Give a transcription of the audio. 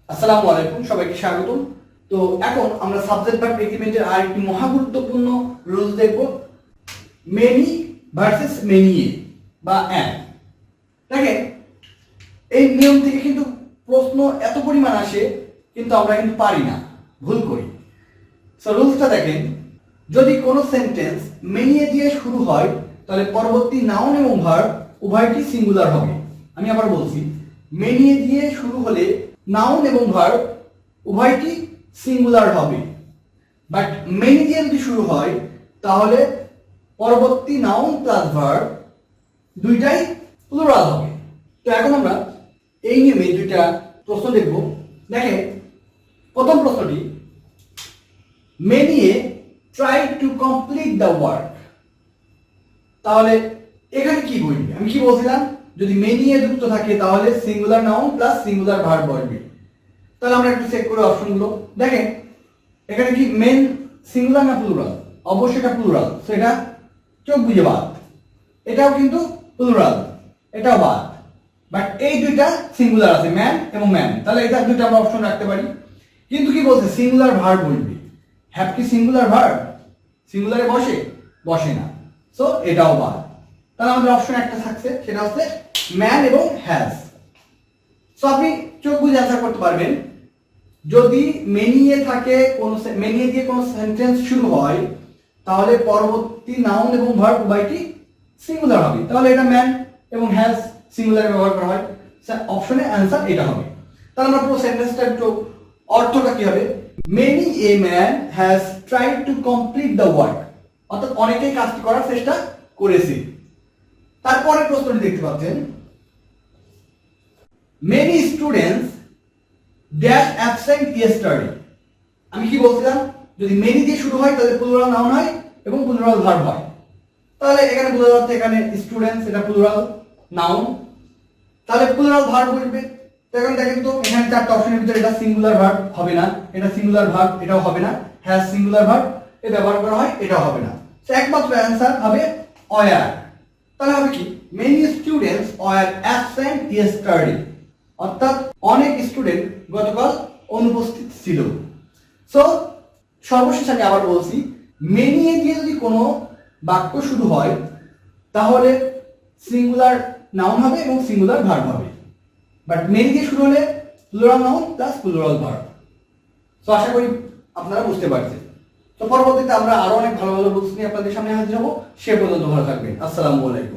আসসালামু আলাইকুম, সবাইকে স্বাগতম। তো এখন আমরা সাবজেক্ট ভার্ব এগ্রিমেন্টের আরেকটি মহা গুরুত্বপূর্ণ রুলস দেখব, মেনি ভার্সেস মেনিয়ে বা অ্যান্ড। দেখেন, এই নিয়ম থেকে কিন্তু প্রশ্ন এত পরিমাণ আসে, কিন্তু আমরা কিন্তু পারি না, ভুল করি। সো রুলসটা দেখেন, যদি কোনো সেন্টেন্স মেনিয়ে দিয়ে শুরু হয় তাহলে পরবর্তী নাউন এবং ভার্ব উভয়টি সিঙ্গুলার হবে। আমি আবার বলছি, মেনিয়ে দিয়ে শুরু হলে নাউন এবং ভার্ব উভয়টি সিঙ্গুলার হবে, বাট মেনি দিয়ে যদি শুরু হয় তাহলে পরবর্তী নাউন প্লাস ভার্ব দুইটাই প্লুরাল হবে। তো এখন আমরা এই নিয়মে দুইটা প্রশ্ন দেখব। দেখেন, প্রথম প্রশ্নটি, many try to complete the work. তাহলে এখানে কি বলবে? আমি কি বলছিলাম, যদি মেনিয়ে যুক্ত থাকে তাহলে singular noun plus singular verb বলবে। তাহলে আমরা একটু চেক করে অপশনগুলো দেখেন, এখানে কি মেন সিঙ্গুলার না প্লুরাল? অবশ্যই এটা প্লুরাল, সো এটা চোখ বুঝে বাদ। এটাও কিন্তু প্লুরাল, এটাও বাদ, বাট এই দুইটা সিঙ্গুলার আছে, ম্যান এবং ম্যান, তাহলে এটা দুইটা আমরা অপশন রাখতে পারি। কিন্তু কি বলছে, সিঙ্গুলার ভার্ব বলবে। হ্যাভ কি সিঙ্গুলার ভার্ব সিঙ্গুলারে বসে? বসে না, সো এটাও বাদ। তাহলে আমাদের অপশন একটা থাকছে, সেটা হচ্ছে ম্যান এবং হ্যাজ। সো আপনি চোখ বুঝে অ্যান্সার করতে পারবেন। যদি মেনিয়ে থাকে, কোন মেনিয়ে দিয়ে কোনো সেন্টেন্স শুরু হয় তাহলে পরবর্তী নাউন এবং ভার্ব উভয়টি সিঙ্গুলার হবে, তাহলে এটা ম্যান এবং হ্যাজ সিঙ্গুলারে ব্যবহার করা হয়। অপশনে অ্যান্সার এটা হবে। তাহলে আমরা পুরো সেন্টেন্সটা একটু অর্থটা কি হবে, many a man has tried to complete the work, অর্থাৎ অনেকেই কাজটি করার চেষ্টা করেছে। তারপরে প্রশ্নটি দেখতে পাচ্ছেন, many students dash absent yesterday. আমি কি বলছিলাম, যদি মেনি দিয়ে শুরু হয় তাহলে প্লুরাল নাউন হয় এবং প্লুরাল ভার্ব হয়। তাহলে এখানে বোঝা যাচ্ছে এখানে স্টুডেন্টস এটা প্লুরাল নাউন, তাহলে প্লুরাল ভার্ব বলবে। এখন দেখেন তো, এখানে চারটা অপশনের ভিতরে এটা সিঙ্গুলার ভার্ব হবে না, এটা সিঙ্গুলার ভার্ব এটাও হবে না, হ্যাজ সিঙ্গুলার ভার্ব এ ব্যবহার করা হয় এটাও হবে না। তো একমাত্র অ্যান্সার হবে ওয়্যার। তাহলে হবে কি, many students were absent yesterday, অর্থাৎ অনেক স্টুডেন্ট গতকাল অনুপস্থিত ছিল। সো সর্বশেষ আমি আবার বলছি, মেনিয়ে দিয়ে যদি কোনো বাক্য শুরু হয় তাহলে সিঙ্গুলার নাউন হবে এবং সিঙ্গুলার ভার্ব হবে, বাট মেনি দিয়ে শুরু হলে plural noun plus plural verb. So আশা করি আপনারা বুঝতে পারছেন। তো পরবর্তীতে আমরা আরো অনেক ভালো ভালো রুলস নিয়ে আপনাদের সামনে হাজির হব। সে পর্যন্ত ভালো থাকবেন। আসসালামু আলাইকুম।